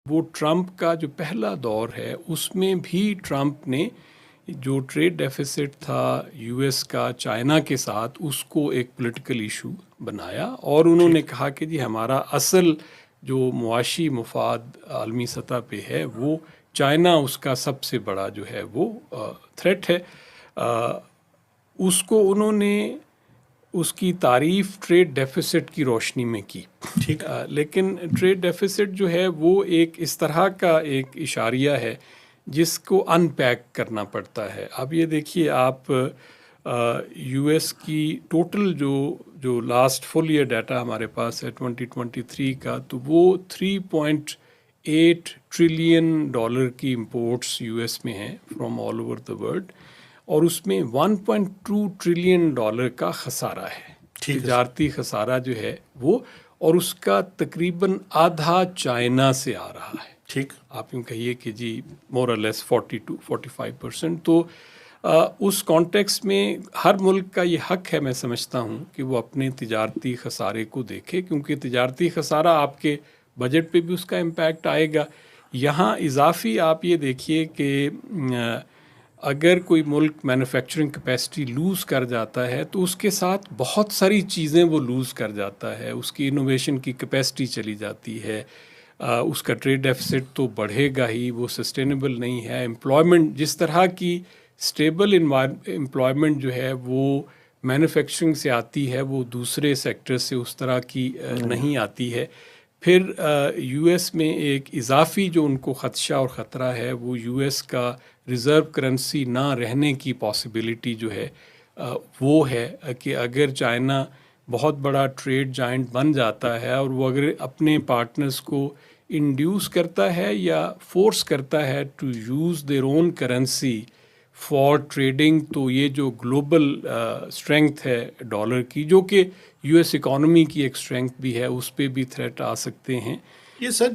وہ ٹرمپ کا جو پہلا دور ہے اس میں بھی ٹرمپ نے جو ٹریڈ ڈیفیسٹ تھا یو ایس کا چائنا کے ساتھ اس کو ایک پولیٹیکل ایشو بنایا، اور انہوں نے کہا کہ جی ہمارا اصل جو معاشی مفاد عالمی سطح پہ ہے وہ چائنا اس کا سب سے بڑا جو ہے وہ تھریٹ ہے۔ اس کو انہوں نے اس کی تعریف ٹریڈ ڈیفیسٹ کی روشنی میں کی، لیکن ٹریڈ ڈیفیسٹ جو ہے وہ ایک اس طرح کا ایک اشاریہ ہے جس کو ان پیک کرنا پڑتا ہے۔ اب یہ دیکھیے آپ یو ایس کی ٹوٹل جو لاسٹ فل ایئر ڈیٹا ہمارے پاس ہے 2023 کا، تو وہ 3.8 ٹریلین ڈالر کی امپورٹس یو ایس میں ہیں from all over the world, اور اس میں 1.2 ٹریلین ڈالر کا خسارہ ہے، تجارتی خسارہ جو ہے وہ، اور اس کا تقریباً آدھا چائنا سے آ رہا ہے۔ ٹھیک، آپ یوں کہیے کہ جی مور اور لیس 40-45%۔ تو اس کانٹیکس میں ہر ملک کا یہ حق ہے، میں سمجھتا ہوں کہ وہ اپنے تجارتی خسارے کو دیکھے، کیونکہ تجارتی خسارہ آپ کے بجٹ پہ بھی اس کا امپیکٹ آئے گا۔ یہاں اضافی آپ یہ دیکھیے کہ اگر کوئی ملک مینوفیکچرنگ کیپیسٹی لوز کر جاتا ہے تو اس کے ساتھ بہت ساری چیزیں وہ لوز کر جاتا ہے، اس کی انوویشن کی کیپیسٹی چلی جاتی ہے، اس کا ٹریڈ ڈیفیسٹ تو بڑھے گا ہی، وہ سسٹینیبل نہیں ہے۔ امپلائمنٹ، جس طرح کی اسٹیبل امپلائمنٹ جو ہے وہ مینوفیکچرنگ سے آتی ہے، وہ دوسرے سیکٹر سے اس طرح کی نہیں آتی ہے۔ پھر یو ایس میں ایک اضافی جو ان کو خدشہ اور خطرہ ہے وہ یو ایس کا ریزرو کرنسی نہ رہنے کی پاسبلٹی جو ہے وہ ہے کہ اگر چائنا بہت بڑا ٹریڈ جائنٹ بن جاتا ہے اور وہ اگر اپنے پارٹنرز کو انڈیوس کرتا ہے یا فورس کرتا ہے to use their own currency for trading, تو یہ جو گلوبل اسٹرینگتھ ہے ڈالر کی، جو کہ یو ایس اکانومی کی ایک اسٹرینگتھ بھی ہے، اس پہ بھی تھریٹ آ سکتے ہیں۔ یہ سر